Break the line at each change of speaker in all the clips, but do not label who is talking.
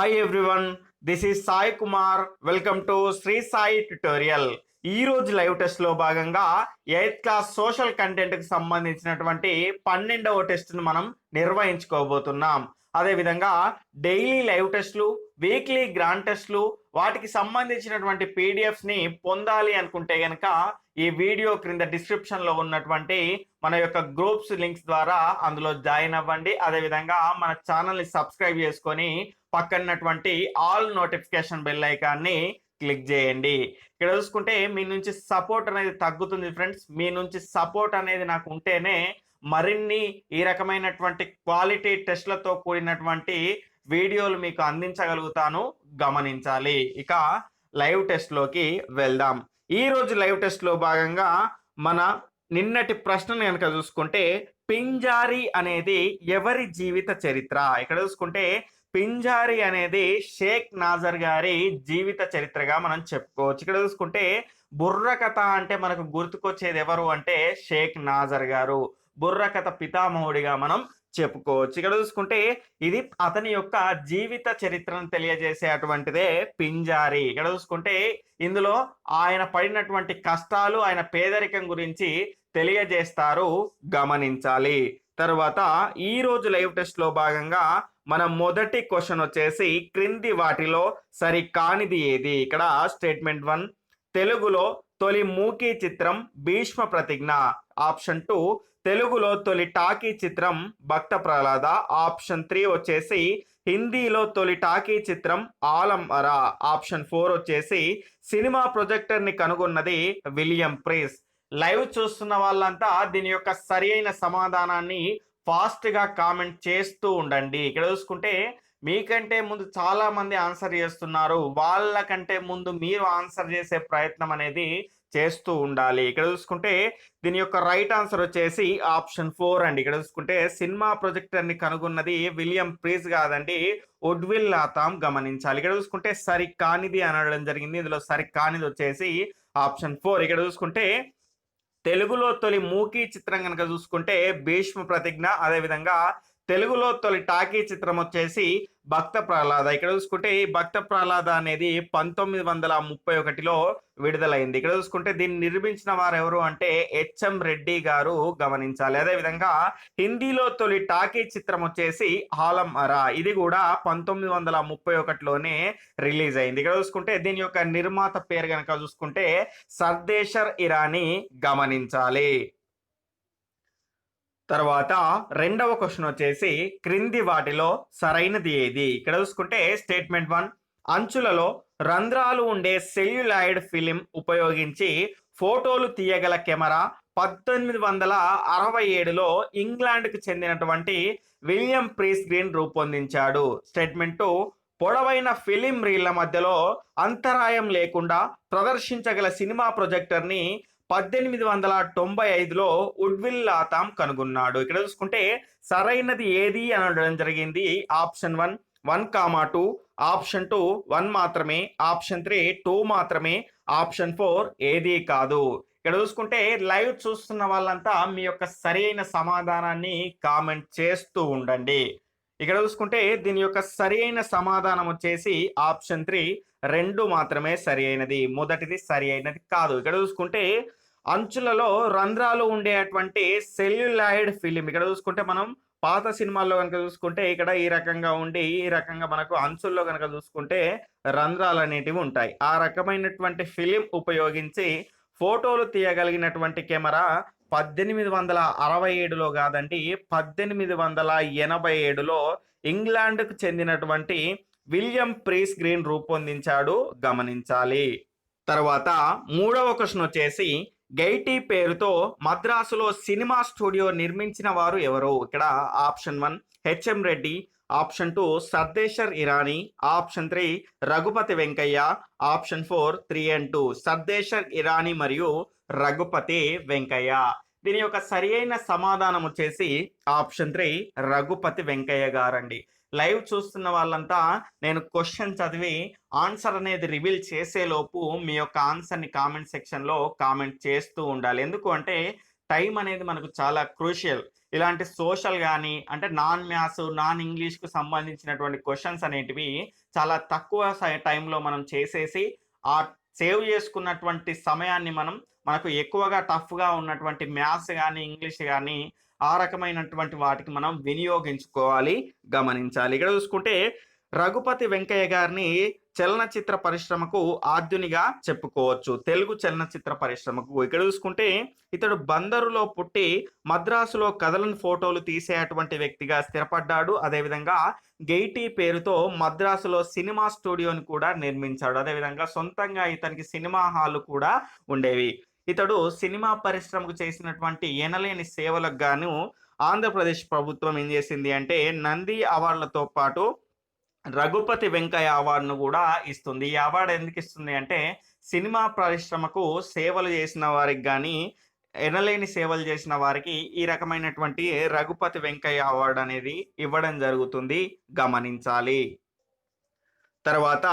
Hi everyone, this is Sai Kumar. Welcome to Sri Sai tutorial. ఈ రోజు live test లో భాగంగా 8th క్లాస్ సోషల్ కంటెంట్ కి సంబంధించినటువంటి 12వ టెస్ట్ ను మనం నిర్వహించుకోబోతున్నాం. అదేవిధంగా డైలీ లైవ్ టెస్ట్లు, వీక్లీ గ్రాండ్ టెస్ట్లు, వాటికి సంబంధించినటువంటి పీడిఎఫ్స్ ని పొందాలి అనుకుంటే గనక ఈ వీడియో క్రింద డిస్క్రిప్షన్ లో ఉన్నటువంటి మన యొక్క గ్రూప్స్ లింక్స్ ద్వారా అందులో జాయిన్ అవ్వండి. అదేవిధంగా మన ఛానల్ ని సబ్స్క్రైబ్ చేసుకొని పక్కనటువంటి ఆల్ నోటిఫికేషన్ బెల్ ఐకాన్ని క్లిక్ చేయండి. ఇక్కడ చూసుకుంటే మీ నుంచి సపోర్ట్ అనేది తగ్గుతుంది ఫ్రెండ్స్. మీ నుంచి సపోర్ట్ అనేది నాకు ఉంటేనే మరిన్ని ఈ రకమైనటువంటి క్వాలిటీ టెస్ట్లతో కూడినటువంటి వీడియోలు మీకు అందించగలుగుతాను, గమనించాలి. ఇక లైవ్ టెస్ట్ లోకి వెళ్దాం. ఈ రోజు లైవ్ టెస్ట్ లో భాగంగా మన నిన్నటి ప్రశ్నను కనుక చూసుకుంటే, పింజారీ అనేది ఎవరి జీవిత చరిత్ర? ఇక్కడ చూసుకుంటే పింజారీ అనేది షేక్ నాజర్ గారి జీవిత చరిత్రగా మనం చెప్పుకోవచ్చు. ఇక్కడ చూసుకుంటే బుర్రకథ అంటే మనకు గుర్తుకొచ్చేది ఎవరు అంటే షేక్ నాజర్ గారు. బుర్రకథ పితామహుడిగా మనం చెప్పుకోవచ్చు. ఇక్కడ చూసుకుంటే ఇది అతని యొక్క జీవిత చరిత్రను తెలియజేసే అటువంటిదే పింజారీ. ఇక్కడ చూసుకుంటే ఇందులో ఆయన పడినటువంటి కష్టాలు, ఆయన పేదరికం గురించి తెలియజేస్తారు, గమనించాలి. తర్వాత ఈ రోజు లైవ్ టెస్ట్ లో భాగంగా మన మొదటి క్వశ్చన్ వచ్చేసి, క్రింది వాటిలో సరి కానిది ఏది? ఇక్కడ స్టేట్మెంట్ 1, తెలుగులో తొలి మూకీ చిత్రం భీష్మ ప్రతిజ్ఞ. ఆప్షన్ 2, తెలుగులో తొలి టాకీ చిత్రం భక్త ప్రహ్లాద. ఆప్షన్ 3 వచ్చేసి హిందీలో తొలి టాకీ చిత్రం ఆలం అరా. ఆప్షన్ 4 వచ్చేసి సినిమా ప్రొజెక్టర్ ని కనుగొన్నది విలియం ప్రీస్. లైవ్ చూస్తున్న వాళ్ళంతా దీని యొక్క సరి అయిన సమాధానాన్ని ఫాస్ట్ గా కామెంట్ చేస్తూ ఉండండి. ఇక్కడ చూసుకుంటే మీకంటే ముందు చాలా మంది ఆన్సర్ చేస్తున్నారు, వాళ్ళకంటే ముందు మీరు ఆన్సర్ చేసే ప్రయత్నం అనేది చేస్తూ ఉండాలి. ఇక్కడ చూసుకుంటే దీని యొక్క రైట్ ఆన్సర్ వచ్చేసి ఆప్షన్ 4 అండి. ఇక్కడ చూసుకుంటే సినిమా ప్రొజెక్టర్ ని కనుగొన్నది విలియం ప్రీస్ కాదండి, ఉడ్విల్ లాథాం, గమనించాలి. ఇక్కడ చూసుకుంటే సరి కానిది అనడం జరిగింది. ఇందులో సరి కానిది వచ్చేసి ఆప్షన్ 4. ఇక్కడ చూసుకుంటే తెలుగులో తొలి మూకీ చిత్రం కనుక చూసుకుంటే భీష్మ ప్రతిజ్ఞ. అదేవిధంగా తెలుగులో తొలి టాకీ చిత్రం వచ్చేసి భక్త ప్రహ్లాద. ఇక్కడ చూసుకుంటే ఈ భక్త ప్రహ్లాద అనేది 1931లో విడుదలైంది. ఇక్కడ చూసుకుంటే దీన్ని నిర్మించిన వారు ఎవరు అంటే హెచ్ఎం రెడ్డి గారు, గమనించాలి. అదేవిధంగా హిందీలో తొలి టాకీ చిత్రం వచ్చేసి ఆలం అరా. ఇది కూడా 1931లోనే రిలీజ్ అయింది. ఇక్కడ చూసుకుంటే దీని యొక్క నిర్మాత పేరు కనుక చూసుకుంటే సర్దేశర్ ఇరానీ, గమనించాలి. తర్వాత రెండవ క్వశ్చన్ వచ్చేసి, క్రింది వాటిలో సరైనది ఏది? ఇక్కడ చూసుకుంటే స్టేట్మెంట్ 1, అంచులలో రంధ్రాలు ఉండే సెల్యులాయిడ్ ఫిలిం ఉపయోగించి ఫోటోలు తీయగల కెమెరా 1867లో ఇంగ్లాండ్కు చెందినటువంటి విలియం ప్రీస్ గ్రీన్ రూపొందించాడు. స్టేట్మెంట్ 2, పొడవైన ఫిలిం రీళ్ల మధ్యలో అంతరాయం లేకుండా ప్రదర్శించగల సినిమా ప్రొజెక్టర్ ని 1895లో ఉడ్విల్ లాథాం కనుగొన్నాడు. ఇక్కడ చూసుకుంటే సరైనది ఏది అనడం జరిగింది. ఆప్షన్ 1, 1,2. ఆప్షన్ 2, 1 మాత్రమే. ఆప్షన్ 3, 2 మాత్రమే. ఆప్షన్ 4 ఏది కాదు. ఇక్కడ చూసుకుంటే లైవ్ చూస్తున్న వాళ్ళంతా మీ యొక్క సరైన సమాధానాన్ని కామెంట్ చేస్తూ ఉండండి. ఇక్కడ చూసుకుంటే దీని యొక్క సరి అయిన సమాధానం వచ్చేసి ఆప్షన్ 3, 2 మాత్రమే సరి అయినది. మొదటిది సరి అయినది కాదు. ఇక్కడ చూసుకుంటే అంచులలో రంధ్రాలు ఉండేటువంటి సెల్యులాయిడ్ ఫిలిం. ఇక్కడ చూసుకుంటే మనం పాత సినిమాల్లో కనుక చూసుకుంటే ఇక్కడ ఈ రకంగా ఉండి ఈ రకంగా మనకు అంచుల్లో కనుక చూసుకుంటే రంధ్రాలు అనేటివి ఉంటాయి. ఆ రకమైనటువంటి ఫిలిం ఉపయోగించి ఫోటోలు తీయగలిగినటువంటి కెమెరా 1867లో కాదండి, 1887లో ఇంగ్లాండ్కు చెందినటువంటి విలియం ప్రీస్ గ్రీన్ రూపొందించాడు, గమనించాలి. తర్వాత మూడవ క్వశ్చన్ వచ్చేసి, గైటీ పేరుతో మద్రాసులో సినిమా స్టూడియో నిర్మించిన వారు ఎవరు? ఇక్కడ option 1 HM Reddy. Option 2 Sardeshar Irani. Option 3 Raghupathi Venkaiah. Option 4 3 and 2 Sardeshar Irani మరియు రఘుపతి వెంకయ్య. దీని యొక్క సరి అయిన సమాధానం వచ్చేసి ఆప్షన్ 3 రఘుపతి వెంకయ్య గారండి. లైవ్ చూస్తున్న వాళ్ళంతా నేను క్వశ్చన్ చదివి ఆన్సర్ అనేది రివీల్ చేసేలోపు మీ యొక్క ఆన్సర్ని కామెంట్ సెక్షన్లో కామెంట్ చేస్తూ ఉండాలి. ఎందుకు అంటే టైం అనేది మనకు చాలా క్రూషియల్. ఇలాంటి సోషల్ కానీ అంటే నాన్ మ్యాథ్స్, నాన్ ఇంగ్లీష్‌కు సంబంధించినటువంటి క్వెషన్స్ అనేటివి చాలా తక్కువ టైంలో మనం చేసేసి, ఆ సేవ్ చేసుకున్నటువంటి సమయాన్ని మనకు ఎక్కువగా టఫ్‌గా ఉన్నటువంటి మ్యాథ్స్ గాని, ఇంగ్లీష్ గాని ఆ రకమైనటువంటి వాటికి మనం వినియోగించుకోవాలి, గమనించాలి. ఇక్కడ చూసుకుంటే 'రఘుపతి వెంకయ్య' గారిని చలనచిత్ర పరిశ్రమకు ఆద్యునిగా చెప్పుకోవచ్చు. తెలుగు చలనచిత్ర పరిశ్రమకు. ఇక్కడ చూసుకుంటే ఇతడు బందరులో పుట్టి మద్రాసులో కథలను ఫోటోలు తీసేటువంటి వ్యక్తిగా స్థిరపడ్డాడు. అదేవిధంగా గెయిటీ పేరుతో మద్రాసులో సినిమా స్టూడియోని కూడా నిర్మించాడు. అదేవిధంగా సొంతంగా ఇతనికి సినిమా హాలు కూడా ఉండేవి. ఇతడు సినిమా పరిశ్రమకు చేసినటువంటి ఎనలేని సేవలకు గాను ఆంధ్రప్రదేశ్ ప్రభుత్వం ఏం చేసింది అంటే నంది అవార్డులతో పాటు రఘుపతి వెంకయ్య అవార్డును కూడా ఇస్తుంది. ఈ అవార్డు ఎందుకు ఇస్తుంది అంటే సినిమా పరిశ్రమకు సేవలు చేసిన వారికి గాని, ఎనలేని సేవలు చేసిన వారికి ఈ రకమైనటువంటి రఘుపతి వెంకయ్య అవార్డు అనేది ఇవ్వడం జరుగుతుంది, గమనించాలి. తర్వాత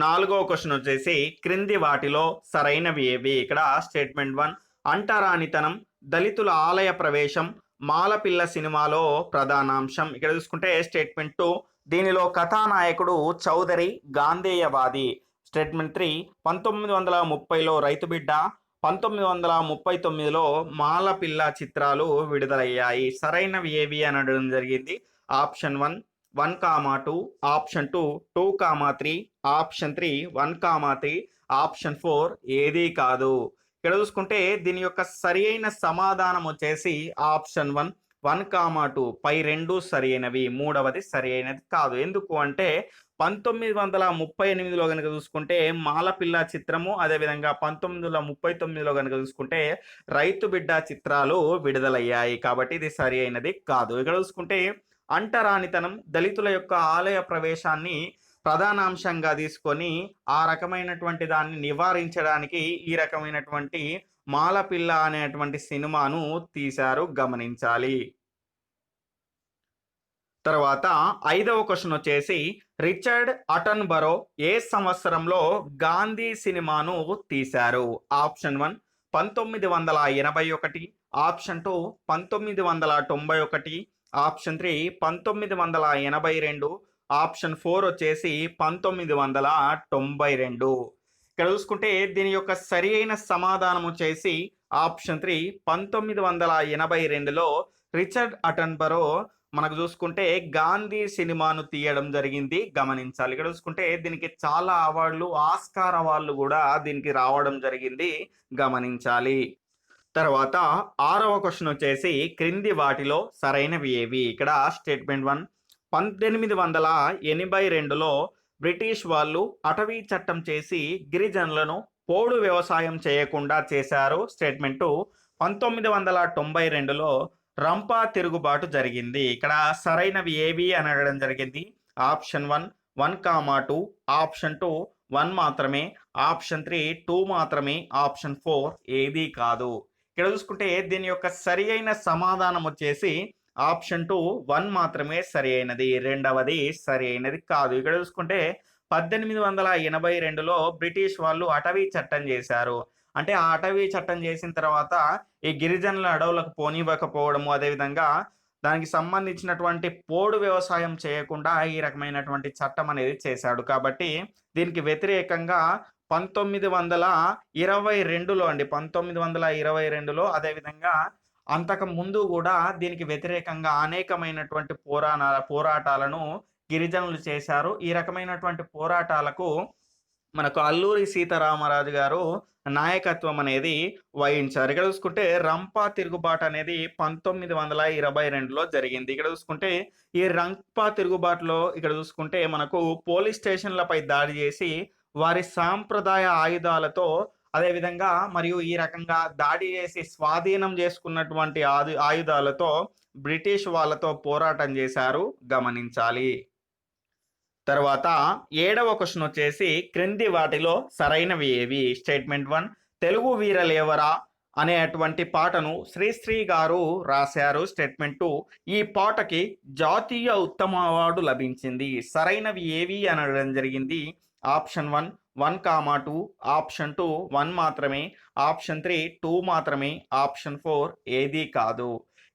4వ క్వెషన్ వచ్చేసి క్రింది వాటిలో సరైనవి ఏవి? ఇక్కడ స్టేట్మెంట్ 1 అంటరానితనం, దళితుల ఆలయ ప్రవేశం, మాలపిల్ల సినిమాలో ప్రధానాంశం. ఇక్కడ చూసుకుంటే స్టేట్మెంట్ 2 దీనిలో కథానాయకుడు చౌదరి గాంధేయవాది. స్టేట్మెంట్ 3 1930లో రైతు బిడ్డ, 1939లో మాలపిల్ల చిత్రాలు విడుదలయ్యాయి. సరైనవి ఏవి అని అడగడం జరిగింది. ఆప్షన్ 1 1,2, ఆప్షన్ 2 2,3, ఆప్షన్ 3 1,3, ఆప్షన్ 4 ఏది కాదు. ఇక్కడ చూసుకుంటే దీని యొక్క సరి అయిన సమాధానం వచ్చేసి ఆప్షన్ 1 1,2 పై రెండు సరి అయినవి, మూడవది సరి అయినది కాదు. ఎందుకు అంటే 1938లో కనుక చూసుకుంటే మాలపిల్ల చిత్రము, అదేవిధంగా 1939లో కనుక చూసుకుంటే రైతు బిడ్డ చిత్రాలు విడుదలయ్యాయి. కాబట్టి ఇది సరి అయినది కాదు. ఇక్కడ చూసుకుంటే అంటరానితనం, దళితుల యొక్క ఆలయ ప్రవేశాన్ని ప్రధానాంశంగా తీసుకొని ఆ రకమైనటువంటి దాన్ని నివారించడానికి ఈ రకమైనటువంటి మాలపిల్ల అనేటువంటి సినిమాను తీశారు, గమనించాలి. తర్వాత 5వ క్వెషన్ వచ్చేసి రిచర్డ్ అటన్బరో ఏ సంవత్సరంలో గాంధీ సినిమాను తీశారు? ఆప్షన్ 1 1981, ఆప్షన్ 2 1991, ఆప్షన్ 3 1982, ఆప్షన్ 4 వచ్చేసి 1992. ఇక్కడ చూసుకుంటే దీని యొక్క సరి అయిన సమాధానం వచ్చేసి ఆప్షన్ 3 1982లో రిచర్డ్ అటన్బరో మనకు చూసుకుంటే గాంధీ సినిమాను తీయడం జరిగింది, గమనించాలి. ఇక్కడ చూసుకుంటే దీనికి చాలా అవార్డులు, ఆస్కార్ అవార్డులు కూడా దీనికి రావడం జరిగింది, గమనించాలి. తర్వాత 6వ క్వెషన్ వచ్చేసి క్రింది వాటిలో సరైనవి ఏవి? ఇక్కడ స్టేట్మెంట్ 1 1882లో బ్రిటిష్ వాళ్ళు అటవీ చట్టం చేసి గిరిజనులను పోడు వ్యవసాయం చేయకుండా చేశారు. స్టేట్మెంట్ 2 1992లో రంపా తిరుగుబాటు జరిగింది. ఇక్కడ సరైనవి ఏవి అని అడగడం జరిగింది. ఆప్షన్ 1 1,2, ఆప్షన్ 2 1 మాత్రమే, ఆప్షన్ 3 2 మాత్రమే, ఆప్షన్ 4 ఏది కాదు. ఇక్కడ చూసుకుంటే దీని యొక్క సరి అయిన సమాధానం వచ్చేసి ఆప్షన్ 2 1 మాత్రమే సరి అయినది, రెండవది సరి అయినది కాదు. ఇక్కడ చూసుకుంటే 1882లో బ్రిటిష్ వాళ్ళు అటవీ చట్టం చేశారు. అంటే ఆ అటవీ చట్టం చేసిన తర్వాత ఈ గిరిజనుల అడవులకు పోనివ్వకపోవడము, అదేవిధంగా దానికి సంబంధించినటువంటి పోడు వ్యవసాయం చేయకుండా ఈ రకమైనటువంటి చట్టం అనేది చేశాడు. కాబట్టి దీనికి వ్యతిరేకంగా 1922లో 1922లో అదేవిధంగా అంతకు ముందు కూడా దీనికి వ్యతిరేకంగా అనేకమైనటువంటి పోరాటాలను గిరిజనులు చేశారు. ఈ రకమైనటువంటి పోరాటాలకు మనకు అల్లూరి సీతారామరాజు గారు నాయకత్వం అనేది వహించారు. ఇక్కడ చూసుకుంటే రంపా తిరుగుబాటు అనేది 1922లో జరిగింది. ఇక్కడ చూసుకుంటే ఈ రంపా తిరుగుబాటులో ఇక్కడ చూసుకుంటే మనకు పోలీస్ స్టేషన్లపై దాడి చేసి వారి సాంప్రదాయ ఆయుధాలతో, అదేవిధంగా మరియు ఈ రకంగా దాడి చేసి స్వాధీనం చేసుకున్నటువంటి ఆయుధాలతో బ్రిటిష్ వాళ్ళతో పోరాటం చేశారు, గమనించాలి. తర్వాత 7వ క్వెషన్ వచ్చేసి క్రింది వాటిలో సరైనవి ఏవి? స్టేట్మెంట్ 1 తెలుగు వీరలేవరా అనేటువంటి పాటను శ్రీశ్రీ గారు రాశారు. స్టేట్మెంట్ 2 ఈ పాటకి జాతీయ ఉత్తమ అవార్డు లభించింది. సరైనవి ఏవి అని అడగడం జరిగింది. ఆప్షన్ 1 1,2, ఆప్షన్ 2 1 మాత్రమే, ఆప్షన్ 3 2 మాత్రమే, ఆప్షన్ 4 ఏది కాదు.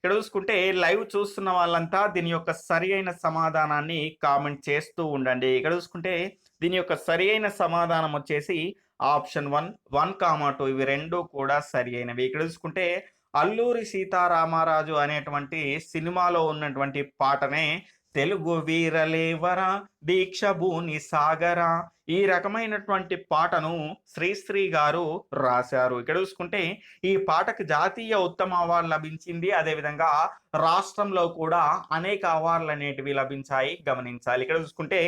ఇక్కడ చూసుకుంటే లైవ్ చూస్తున్న వాళ్ళంతా దీని యొక్క సరి అయిన సమాధానాన్ని కామెంట్ చేస్తూ ఉండండి. ఇక్కడ చూసుకుంటే దీని యొక్క సరి అయిన సమాధానం వచ్చేసి ఆప్షన్ 1, 1, 2 ఇవి 2 కూడా సరి అయినవి. ఇక్కడ చూసుకుంటే అల్లూరి సీతారామరాజు అనేటువంటి సినిమాలో ఉన్నటువంటి పాటనే తెలుగు వీరలేవరా దీక్ష భూని సాగరా ఈ రకమైనటువంటి పాటను శ్రీశ్రీ గారు రాశారు. ఇక్కడ చూసుకుంటే ఈ పాటకు జాతీయ ఉత్తమ అవార్డు లభించింది. అదేవిధంగా రాష్ట్రంలో కూడా అనేక అవార్డులు అనేటివి లభించాయి, గమనించాలి. ఇక్కడ చూసుకుంటే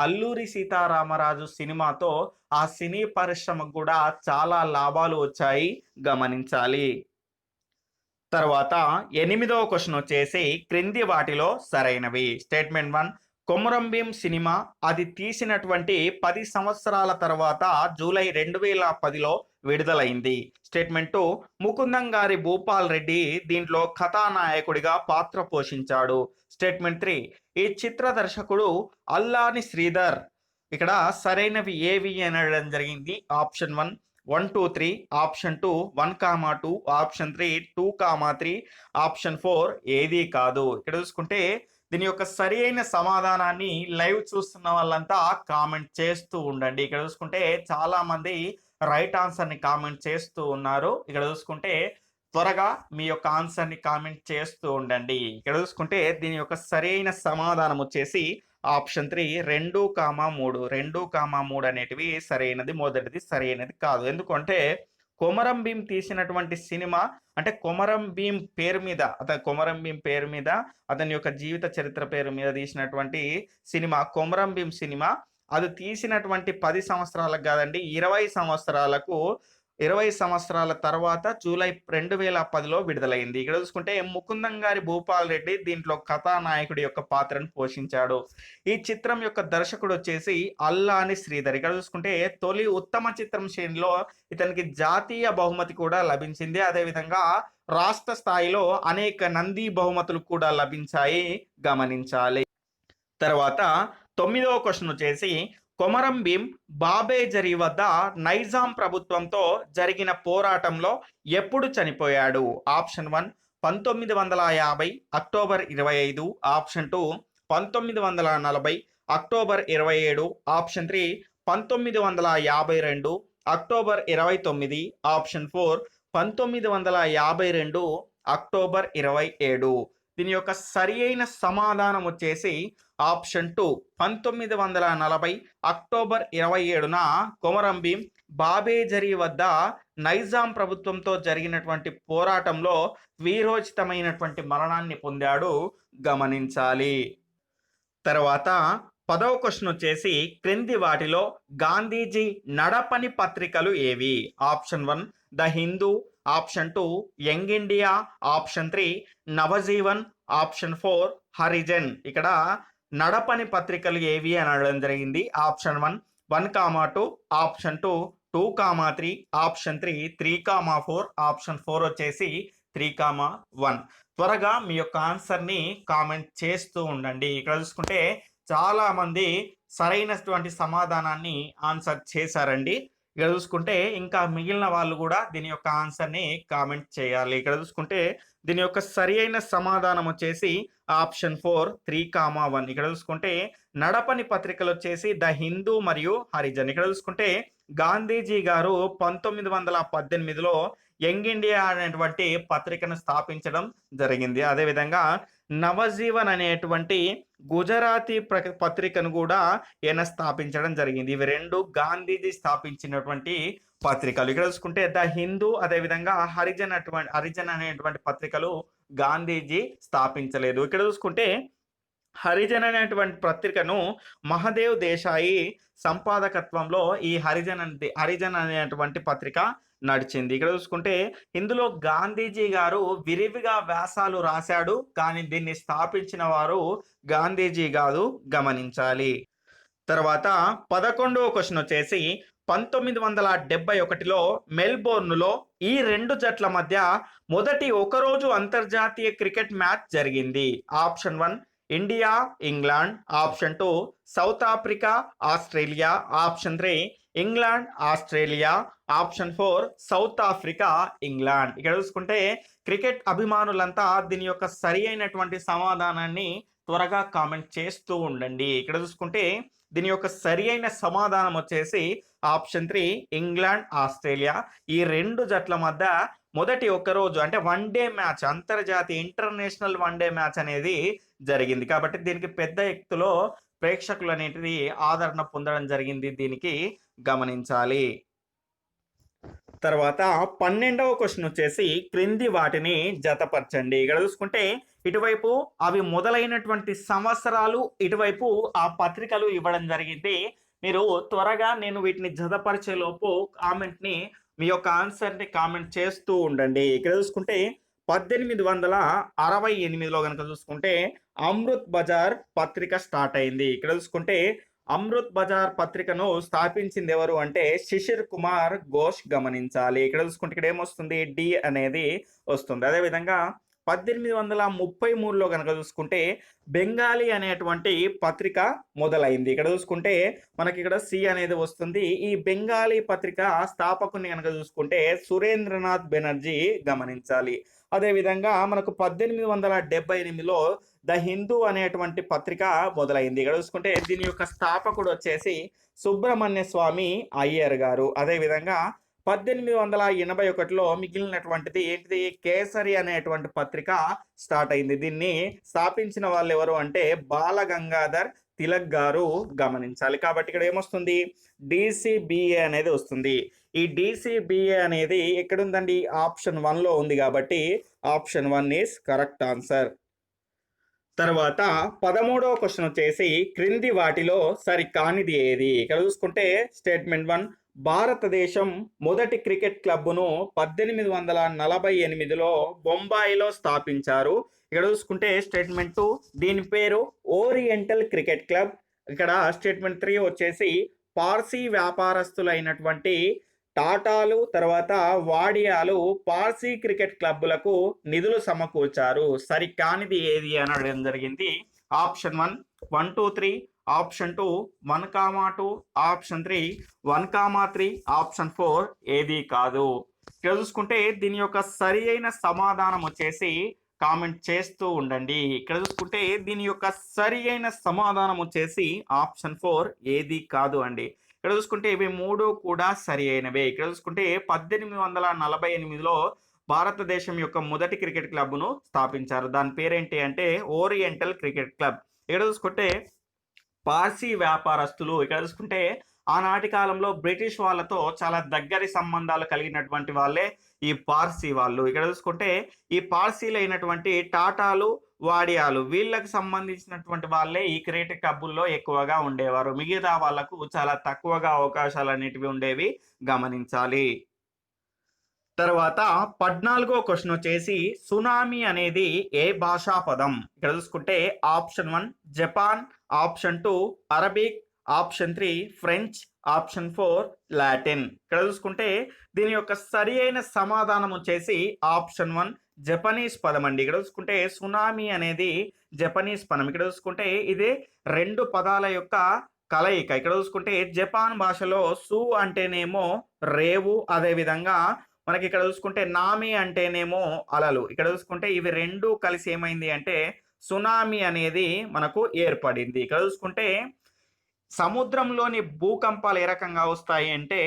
అల్లూరి సీతారామరాజు సినిమాతో ఆ సినీ పరిశ్రమకు కూడా చాలా లాభాలు వచ్చాయి, గమనించాలి. తర్వాత 8వ క్వశ్చన్ వచ్చేసి క్రింది వాటిలో సరైనవి. స్టేట్మెంట్ 1 కొమరం భీం సినిమా అది తీసినటువంటి 10 సంవత్సరాల తర్వాత జూలై 2010లో విడుదలైంది. స్టేట్మెంట్ 2 ముకుందం గారి భూపాల్ రెడ్డి దీంట్లో కథానాయకుడిగా పాత్ర పోషించాడు. స్టేట్మెంట్ 3 ఈ చిత్ర దర్శకుడు అల్లాని శ్రీధర్. ఇక్కడ సరైనవి ఏవి అనడం జరిగింది. ఆప్షన్ 1 1, 2, 3, ఆప్షన్ 2 1, 2, ఆప్షన్ 3 2, 3, ఆప్షన్ 4 ఏది కాదు. ఇక్కడ చూసుకుంటే దీని యొక్క సరి అయిన సమాధానాన్ని లైవ్ చూస్తున్న వాళ్ళంతా కామెంట్ చేస్తూ ఉండండి. ఇక్కడ చూసుకుంటే చాలా మంది రైట్ ఆన్సర్ ని కామెంట్ చేస్తూ ఉన్నారు. ఇక్కడ చూసుకుంటే త్వరగా మీ యొక్క ఆన్సర్ ని కామెంట్ చేస్తూ ఉండండి. ఇక్కడ చూసుకుంటే దీని యొక్క సరి అయిన సమాధానం వచ్చేసి ఆప్షన్ 3 2, 3 2, 3 అనేటివి సరైనది. మొదటిది సరైనది కాదు. ఎందుకంటే కొమరం భీం తీసినటువంటి సినిమా అంటే కొమరం భీం పేరు మీద అతని యొక్క జీవిత చరిత్ర పేరు మీద తీసినటువంటి సినిమా కొమరం భీం సినిమా. అది తీసినటువంటి 10 సంవత్సరాలకు కాదండి, 20 సంవత్సరాల తర్వాత జూలై 2010లో విడుదలైంది. ఇక్కడ చూసుకుంటే ముకుందం గారి భూపాల్ రెడ్డి దీంట్లో కథానాయకుడి యొక్క పాత్రను పోషించాడు. ఈ చిత్రం యొక్క దర్శకుడు వచ్చేసి అల్లాని శ్రీధర్. ఇక్కడ చూసుకుంటే తొలి ఉత్తమ చిత్రం శ్రేణిలో ఇతనికి జాతీయ బహుమతి కూడా లభించింది. అదేవిధంగా రాష్ట్ర స్థాయిలో అనేక నంది బహుమతులు కూడా లభించాయి, గమనించాలి. తర్వాత 9వ క్వశ్చన్ వచ్చేసి కొమరం భీం బాబేజరీ వద్ద నైజాం ప్రభుత్వంతో జరిగిన పోరాటంలో ఎప్పుడు చనిపోయాడు. Option 1 1950 October 25, option 2 1940 October 27, option 3 1952 October 29, option 4 1952 October 27. దీని యొక్క సరి అయిన సమాధానం వచ్చేసి ఆప్షన్ 2 1940 అక్టోబర్ 27న కొమరం భీం బాబేజరీ వద్ద నైజాం ప్రభుత్వంతో జరిగినటువంటి పోరాటంలో వీరోచితమైనటువంటి మరణాన్ని పొందాడు, గమనించాలి. తర్వాత 10వ క్వశ్చన్ వచ్చేసి క్రింది వాటిలో గాంధీజీ నడపని పత్రికలు ఏవి. Option 1 the Hindu, option 2 young India, option 3 Navjivan, option 4 Harijan. ఇక్కడ నడపని పత్రికలు ఏవి అని అడగడం జరిగింది. ఆప్షన్ 1 1, 2, ఆప్షన్ 2 2, 3, ఆప్షన్ 3 3, 4, ఆప్షన్ 4 వచ్చేసి 3, 1. త్వరగా మీ యొక్క ఆన్సర్ని కామెంట్ చేస్తూ ఉండండి. ఇక్కడ చూసుకుంటే చాలా మంది సరైనటువంటి సమాధానాన్ని ఆన్సర్ చేశారండి. ఇక్కడ చూసుకుంటే ఇంకా మిగిలిన వాళ్ళు కూడా దీని యొక్క ఆన్సర్ని కామెంట్ చేయాలి. ఇక్కడ చూసుకుంటే దీని యొక్క సరి అయిన సమాధానం వచ్చేసి ఆప్షన్ 4 3, 1. ఇక్కడ చూసుకుంటే నడపని పత్రికలు వచ్చేసి ద హిందూ మరియు హరిజన్. ఇక్కడ చూసుకుంటే గాంధీజీ గారు 1918లో యంగ్ ఇండియా అనేటువంటి పత్రికను స్థాపించడం జరిగింది. అదేవిధంగా నవజీవన్ అనేటువంటి గుజరాతీ పత్రికను కూడా ఈయన స్థాపించడం జరిగింది. ఇవి 2 గాంధీజీ స్థాపించినటువంటి పత్రికలు. ఇక్కడ చూసుకుంటే ద హిందూ అదేవిధంగా హరిజన్ అనేటువంటి పత్రికలు గాంధీజీ స్థాపించలేదు. ఇక్కడ చూసుకుంటే హరిజన్ అనేటువంటి పత్రికను మహదేవ్ దేశాయి సంపాదకత్వంలో ఈ హరిజన్ అనేటువంటి పత్రిక నడిచింది. ఇక్కడ చూసుకుంటే ఇందులో గాంధీజీ గారు విరివిగా వ్యాసాలు రాశాడు, కానీ దీన్ని స్థాపించిన వారు గాంధీజీ కాదు, గమనించాలి. తర్వాత 11వ క్వశ్చన్ వచ్చేసి 1971లో మెల్బోర్న్లో ఈ 2 జట్ల మధ్య మొదటి ఒకరోజు అంతర్జాతీయ క్రికెట్ మ్యాచ్ జరిగింది. Option 1 India England, option 2 south Africa Australia, option 3 England Australia, option 4 south Africa England. ఇక్కడ చూసుకుంటే క్రికెట్ అభిమానులంతా దీని యొక్క సరి అయినటువంటి సమాధానాన్ని త్వరగా కామెంట్ చేస్తూ ఉండండి. ఇక్కడ చూసుకుంటే దీని యొక్క సరి అయిన సమాధానం వచ్చేసి ఆప్షన్ 3 ఇంగ్లాండ్ ఆస్ట్రేలియా. ఈ రెండు జట్ల మధ్య మొదటి ఒక్క రోజు అంటే వన్ డే మ్యాచ్, అంతర్జాతీయ ఇంటర్నేషనల్ వన్ డే మ్యాచ్ అనేది జరిగింది. కాబట్టి దీనికి పెద్ద ఎత్తులో ప్రేక్షకులు అనేటిది ఆదరణ పొందడం జరిగింది. దీనికి గమనించాలి. తర్వాత 12వ క్వశ్చన్ వచ్చేసి క్రింది వాటిని జతపరచండి. ఇక్కడ చూసుకుంటే ఇటువైపు అవి మొదలైనటువంటి సంవత్సరాలు, ఇటువైపు ఆ పత్రికలు ఇవ్వడం జరిగింది. మీరు త్వరగా నేను వీటిని జతపరిచే లోపు కామెంట్ని మీ యొక్క ఆన్సర్ని కామెంట్ చేస్తూ ఉండండి. ఇక్కడ చూసుకుంటే 1868లో కనుక చూసుకుంటే అమృత్ బజార్ పత్రిక స్టార్ట్ అయింది. ఇక్కడ చూసుకుంటే అమృత్ బజార్ పత్రికను స్థాపించింది ఎవరు అంటే శిశిర్ కుమార్ ఘోష్. గమనించాలి. ఇక్కడ చూసుకుంటే ఇక్కడ ఏమొస్తుంది, డి అనేది వస్తుంది. అదేవిధంగా 1833లో కనుక చూసుకుంటే బెంగాలీ అనేటువంటి పత్రిక మొదలైంది. ఇక్కడ చూసుకుంటే మనకి ఇక్కడ సి అనేది వస్తుంది. ఈ బెంగాలీ పత్రిక స్థాపకుని కనుక చూసుకుంటే సురేంద్రనాథ్ బెనర్జీ. గమనించాలి. అదేవిధంగా మనకు 1878లో ద హిందూ అనేటువంటి పత్రిక మొదలైంది. ఇక్కడ చూసుకుంటే దీని యొక్క స్థాపకుడు వచ్చేసి సుబ్రహ్మణ్య స్వామి అయ్యర్ గారు. అదేవిధంగా 1881లో మిగిలినటువంటిది ఏంటిది, కేసరి అనేటువంటి పత్రిక స్టార్ట్ అయింది. దీన్ని స్థాపించిన వాళ్ళు ఎవరు అంటే బాలగంగాధర్ తిలక్ గారు. గమనించాలి. కాబట్టి ఇక్కడ ఏమొస్తుంది, డిసిబిఏ అనేది వస్తుంది. ఈ డిసిబిఏ అనేది ఎక్కడుందండి, ఆప్షన్ 1లో ఉంది. కాబట్టి ఆప్షన్ 1 ఈస్ కరెక్ట్ ఆన్సర్. తర్వాత 13వ క్వశ్చన్ వచ్చేసి క్రింది వాటిలో సరికానిది ఏది. ఇక్కడ చూసుకుంటే స్టేట్మెంట్ 1 భారతదేశం మొదటి క్రికెట్ క్లబ్ను 1848లో బొంబాయిలో స్థాపించారు. ఇక్కడ చూసుకుంటే స్టేట్మెంట్ 2 దీని పేరు ఓరియంటల్ క్రికెట్ క్లబ్. ఇక్కడ స్టేట్మెంట్ 3 వచ్చేసి పార్సీ వ్యాపారస్తులైనటువంటి టాటాలు తర్వాత వాడియాలు పార్సీ క్రికెట్ క్లబ్బులకు నిధులు సమకూర్చారు. సరికానిది ఏది అని అడగడం జరిగింది. ఆప్షన్ 1 1, 2, 3, ఆప్షన్ 2 1, 2, ఆప్షన్ 3 1, 3, ఆప్షన్ 4 ఏది కాదు. ఇక్కడ చూసుకుంటే దీని యొక్క సరి అయిన సమాధానం వచ్చేసి కామెంట్ చేస్తూ ఉండండి. ఇక్కడ చూసుకుంటే దీని యొక్క సరి అయిన సమాధానం వచ్చేసి ఆప్షన్ 4 ఏది కాదు అండి. ఇక్కడ చూసుకుంటే ఇవి మూడు కూడా సరి అయినవే. ఇక్కడ చూసుకుంటే 1848లో భారతదేశం యొక్క మొదటి క్రికెట్ క్లబ్ను స్థాపించారు. దాని పేరేంటి అంటే ఓరియంటల్ క్రికెట్ క్లబ్. ఇక్కడ చూసుకుంటే పార్సీ వ్యాపారస్తులు, ఇక్కడ చూసుకుంటే ఆనాటి కాలంలో బ్రిటిష్ వాళ్ళతో చాలా దగ్గరి సంబంధాలు కలిగినటువంటి వాళ్ళే ఈ పార్సీ వాళ్ళు. ఇక్కడ చూసుకుంటే ఈ పార్సీలు అయినటువంటి టాటాలు వాడియాలు వీళ్ళకి సంబంధించినటువంటి వాళ్ళే ఈ క్రికెట్ క్లబ్బుల్లో ఎక్కువగా ఉండేవారు. మిగతా వాళ్లకు చాలా తక్కువగా అవకాశాలు అనేటివి ఉండేవి. గమనించాలి. తర్వాత 14వ క్వశ్చన్ వచ్చేసి సునామీ అనేది ఏ భాషా పదం. ఇక్కడ చూసుకుంటే option 1 Japan, option 2 Arabic, option 3 French, option 4 Latin. ఇక్కడ చూసుకుంటే దీని యొక్క సరి అయిన సమాధానం వచ్చేసి ఆప్షన్ 1 జపనీస్ పదం అండి. ఇక్కడ చూసుకుంటే సునామీ అనేది జపనీస్ పదం. ఇక్కడ చూసుకుంటే ఇది రెండు పదాల యొక్క కలయిక. ఇక్కడ చూసుకుంటే జపాన్ భాషలో సు అంటేనేమో రేవు, అదేవిధంగా మనకి ఇక్కడ చూసుకుంటే నామి అంటేనేమో అలలు. ఇక్కడ చూసుకుంటే ఇవి రెండు కలిసి ఏమైంది అంటే సునామీ అనేది మనకు ఏర్పడింది. ఇక్కడ చూసుకుంటే సముద్రంలోని భూకంపాలు ఏ రకంగా వస్తాయి అంటే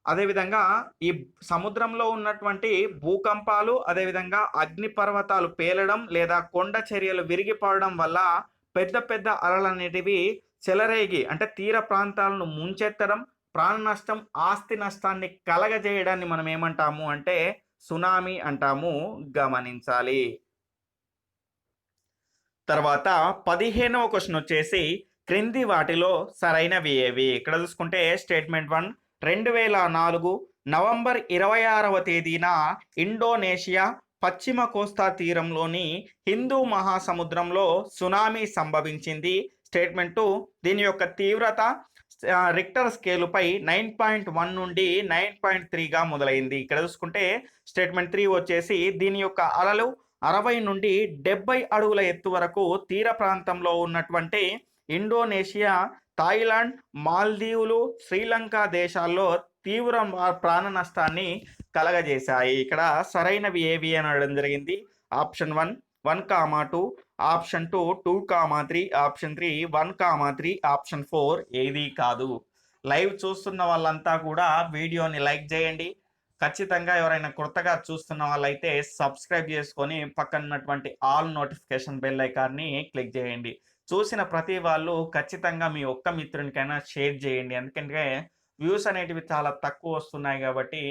అదేవిధంగా ఈ సముద్రంలో ఉన్నటువంటి భూకంపాలు, అదేవిధంగా అగ్నిపర్వతాలు పేలడం లేదా కొండ చర్యలు విరిగిపడడం వల్ల పెద్ద పెద్ద అలలు అనేటివి చెలరేగి అంటే తీర ప్రాంతాలను ముంచెత్తడం, ప్రాణ నష్టం, ఆస్తి నష్టాన్ని కలగజేయడాన్ని మనం ఏమంటాము అంటే సునామీ అంటాము. గమనించాలి. తర్వాత 15వ క్వశ్చన్ వచ్చేసి క్రింది వాటిలో సరైనవి ఏవి. ఇక్కడ చూసుకుంటే స్టేట్మెంట్ 1 2004 నవంబర్ 26వ తేదీన ఇండోనేషియా పశ్చిమ కోస్తా తీరంలోని హిందూ మహాసముద్రంలో సునామీ సంభవించింది. స్టేట్మెంట్ 2 దీని యొక్క తీవ్రత రిక్టర్ స్కేలుపై 9.1 నుండి 9.3గా మొదలైంది. ఇక్కడ చూసుకుంటే స్టేట్మెంట్ 3 వచ్చేసి దీని యొక్క అలలు 60 నుండి 70 అడుగుల ఎత్తు వరకు తీర ప్రాంతంలో ఉన్నటువంటి ఇండోనేషియా థాయిలాండ్, మాల్దీవులు, శ్రీలంక దేశాల్లో తీవ్ర ప్రాణ నష్టాన్ని కలగజేశాయి. ఇక్కడ సరైనవి ఏవి అని అడగడం జరిగింది. ఆప్షన్ 1 1,2, ఆప్షన్ 2 2,3, ఆప్షన్ 3 1,3, ఆప్షన్ 4 ఏది కాదు. లైవ్ చూస్తున్న వాళ్ళంతా కూడా వీడియోని లైక్ చేయండి. ఖచ్చితంగా ఎవరైనా కొత్తగా చూస్తున్న వాళ్ళైతే సబ్స్క్రైబ్ చేసుకొని పక్కన ఉన్నటువంటి ఆల్ నోటిఫికేషన్ బెల్ ఐకాన్ని క్లిక్ చేయండి. చూసిన ప్రతి వాళ్ళు ఖచ్చితంగా మీ ఒక్క మిత్రునికైనా షేర్ చేయండి. ఎందుకంటే వ్యూస్ అనేటివి చాలా తక్కువ వస్తున్నాయి కాబట్టి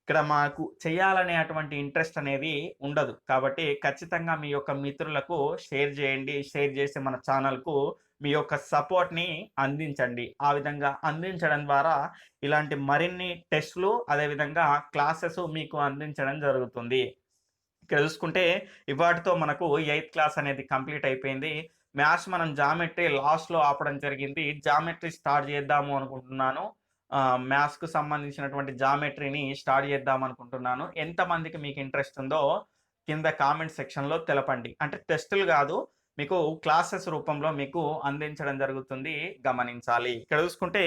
ఇక్కడ మాకు చేయాలనే అటువంటి ఇంట్రెస్ట్ అనేది ఉండదు. కాబట్టి ఖచ్చితంగా మీ యొక్క మిత్రులకు షేర్ చేయండి. షేర్ చేసి మన ఛానల్‌కు మీ యొక్క సపోర్ట్‌ని అందించండి. ఆ విధంగా అందించడం ద్వారా ఇలాంటి మరిన్ని టెస్ట్‌లు అదేవిధంగా క్లాసెస్ మీకు అందించడం జరుగుతుంది. ఇక్కడ చూసుకుంటే ఇవాటితో మనకు 8th క్లాస్ అనేది కంప్లీట్ అయిపోయింది. మ్యాథ్స్ మనం జామెట్రీ లాస్ట్‌లో ఆపడం జరిగింది. జామెట్రీ స్టార్ట్ చేద్దాము అనుకుంటున్నాను. మ్యాథ్స్‌కు సంబంధించినటువంటి జామెట్రీని స్టార్ట్ చేద్దాం అనుకుంటున్నాను. ఎంతమందికి మీకు ఇంట్రెస్ట్ ఉందో కింద కామెంట్ సెక్షన్‌లో తెలపండి. అంటే టెస్టులు కాదు, మీకు క్లాసెస్ రూపంలో మీకు అందించడం జరుగుతుంది, గమనించాలి. ఇక్కడ చూసుకుంటే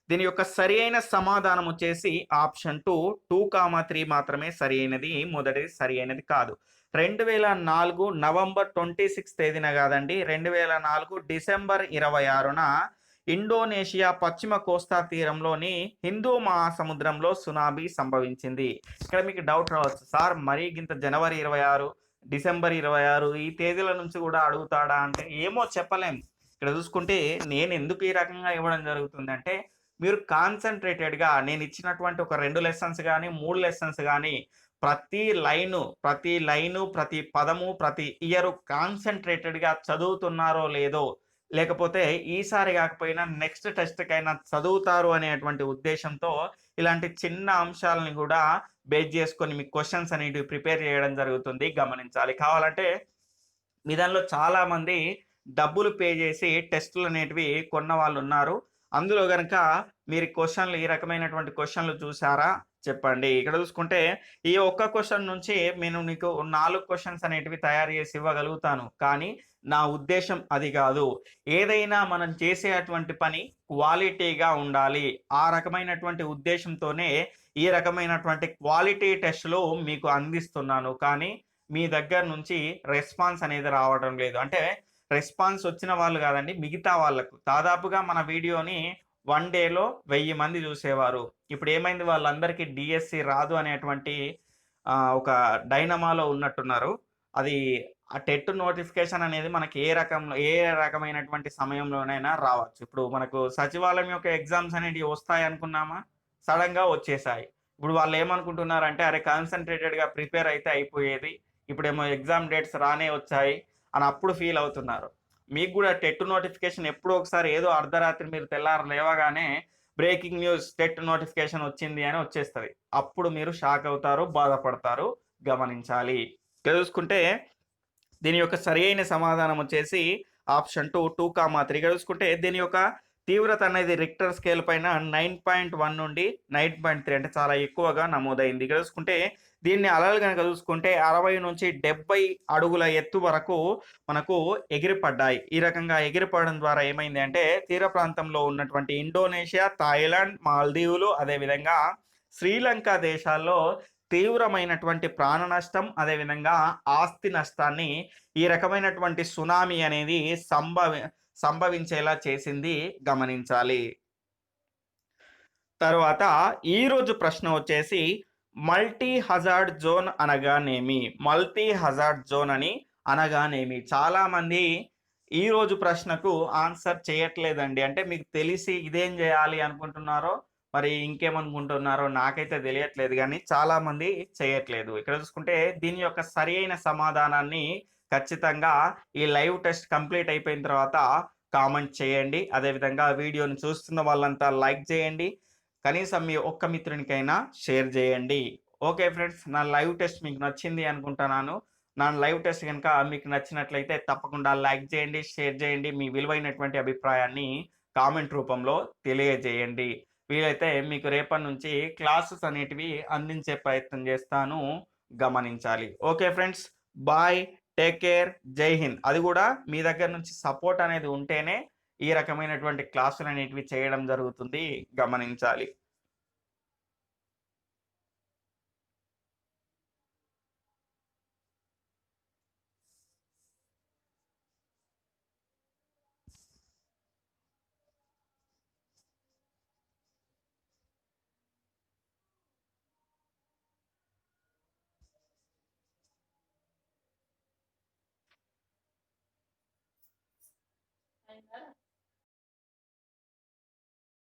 దీని యొక్క సరి అయిన సమాధానం వచ్చేసి ఆప్షన్ 2 2,3 మాత్రమే సరి అయినది. మొదటిది సరి అయినది కాదు. 2004 నవంబర్ 26 తేదీన కాదండి, 2004 డిసెంబర్ 26న ఇండోనేషియా పశ్చిమ కోస్తా తీరంలోని హిందూ మహాసముద్రంలో సునామీ సంభవించింది. ఇక్కడ మీకు డౌట్ రావచ్చు, సార్ మరీ గింత జనవరి 26, డిసెంబర్ 26 ఈ తేదీల నుంచి కూడా అడుగుతాడా అంటే ఏమో చెప్పలేం. ఇక్కడ చూసుకుంటే నేను ఎందుకు ఈ రకంగా ఇవ్వడం జరుగుతుందంటే మీరు కాన్సన్ట్రేటెడ్గా నేను ఇచ్చినటువంటి ఒక 2 లెసన్స్ కానీ 3 లెసన్స్ కానీ ప్రతి లైను ప్రతి పదము ప్రతి ఇయర్ కాన్సన్ట్రేటెడ్గా చదువుతున్నారో లేదో, లేకపోతే ఈసారి కాకపోయినా నెక్స్ట్ టెస్ట్‌కైనా చదువుతారు అనేటువంటి ఉద్దేశంతో ఇలాంటి చిన్న అంశాలని కూడా బేస్ చేసుకొని మీకు క్వెషన్స్ అనేటివి ప్రిపేర్ చేయడం జరుగుతుంది, గమనించాలి. కావాలంటే మీ దానిలో చాలామంది డబ్బులు పే చేసి టెస్టులు అనేటివి కొన్న వాళ్ళు ఉన్నారు. అందులో గనక మీరు క్వెషన్లు ఈ రకమైనటువంటి క్వెషన్లు చూసారా చెప్పండి. ఇక్కడ చూసుకుంటే ఈ ఒక్క క్వెషన్ నుంచి నేను నీకు 4 క్వెషన్స్ అనేటివి తయారు చేసి ఇవ్వగలుగుతాను. కానీ నా ఉద్దేశం అది కాదు. ఏదైనా మనం చేసే అటువంటి పని క్వాలిటీగా ఉండాలి. ఆ రకమైనటువంటి ఉద్దేశంతోనే ఈ రకమైనటువంటి క్వాలిటీ టెస్ట్‌లు మీకు అందిస్తున్నాను. కానీ మీ దగ్గర నుంచి రెస్పాన్స్ అనేది రావడం లేదు. అంటే రెస్పాన్స్ వచ్చిన వాళ్ళు కాదండి, మిగతా వాళ్ళకు. దాదాపుగా మన వీడియోని 1 డేలో 1000 మంది చూసేవారు. ఇప్పుడు ఏమైంది, వాళ్ళందరికీ డీఎస్సీ రాదు అనేటువంటి ఒక డైనమాలో ఉన్నట్టున్నారు. అది ఆ టెట్ నోటిఫికేషన్ అనేది మనకి ఏ రకమైనటువంటి సమయంలోనైనా రావచ్చు. ఇప్పుడు మనకు సచివాలయం యొక్క ఎగ్జామ్స్ అనేటివి వస్తాయి అనుకున్నామా? సడన్‌గా వచ్చేసాయి. ఇప్పుడు వాళ్ళు ఏమనుకుంటున్నారంటే అరే కాన్సంట్రేటెడ్‌గా ప్రిపేర్ అయితే అయిపోయేది. ఇప్పుడేమో ఎగ్జామ్ డేట్స్ రానే వచ్చాయి అని అప్పుడు ఫీల్ అవుతున్నారు. మీకు కూడా టెట్ నోటిఫికేషన్ ఎప్పుడో ఒకసారి ఏదో అర్ధరాత్రి మీరు తెల్లారి లేవగానే బ్రేకింగ్ న్యూస్ టెట్ నోటిఫికేషన్ వచ్చింది అని వచ్చేస్తది. అప్పుడు మీరు షాక్ అవుతారు, బాధపడతారు, గమనించాలి. ఇక్కడ చూసుకుంటే దీని యొక్క సరియైన సమాధానం వచ్చేసి ఆప్షన్ 2 2,3. ఇక్కడ చూసుకుంటే దీని యొక్క తీవ్రత అనేది రిక్టర్ స్కేల్ పైన 9.1 నుండి 9.3 అంటే చాలా ఎక్కువగా నమోదైంది. ఇక్కడ చూసుకుంటే దీన్ని అలలు కనుక చూసుకుంటే 60 నుంచి 70 అడుగుల ఎత్తు వరకు మనకు ఎగిరిపడ్డాయి. ఈ రకంగా ఎగిరిపడడం ద్వారా ఏమైంది అంటే తీర ప్రాంతంలో ఉన్నటువంటి ఇండోనేషియా, థాయిలాండ్, మాల్దీవులు అదేవిధంగా శ్రీలంక దేశాల్లో తీవ్రమైనటువంటి ప్రాణ నష్టం అదేవిధంగా ఆస్తి నష్టాన్ని ఈ రకమైనటువంటి సునామీ అనేది సంభవించేలా చేసింది, గమనించాలి. తర్వాత ఈరోజు ప్రశ్న వచ్చేసి మల్టీ హజార్డ్ జోన్ అనగానేమి? మల్టీ హజార్డ్ జోన్ అని అనగానేమి? చాలా మంది ఈరోజు ప్రశ్నకు ఆన్సర్ చేయట్లేదండి. అంటే మీకు తెలిసి ఇదేం చేయాలి అనుకుంటున్నారో మరి ఇంకేమనుకుంటున్నారో నాకైతే తెలియట్లేదు, కానీ చాలా మంది చేయట్లేదు. ఇక్కడ చూసుకుంటే దీని యొక్క సరి అయిన సమాధానాన్ని ఖచ్చితంగా ఈ లైవ్ టెస్ట్ కంప్లీట్ అయిపోయిన తర్వాత కామెంట్ చేయండి. అదేవిధంగా వీడియోని చూస్తున్న వాళ్ళంతా లైక్ చేయండి. కనీసం మీ ఒక్క మిత్రునికైనా షేర్ చేయండి. ఓకే ఫ్రెండ్స్, నా లైవ్ టెస్ట్ మీకు నచ్చింది అనుకుంటున్నాను. నా లైవ్ టెస్ట్ కనుక మీకు నచ్చినట్లయితే తప్పకుండా లైక్ చేయండి, షేర్ చేయండి. మీ విలువైనటువంటి అభిప్రాయాన్ని కామెంట్ రూపంలో తెలియజేయండి. వీలైతే మీకు రేపటి నుంచి క్లాసెస్ అనేటివి అందించే ప్రయత్నం చేస్తాను, గమనించాలి. Okay friends, bye, take care, Jai Hind. అది కూడా మీ దగ్గర నుంచి సపోర్ట్ అనేది ఉంటేనే ఈ రకమైనటువంటి క్లాసులు అనేటివి చేయడం జరుగుతుంది, గమనించాలి.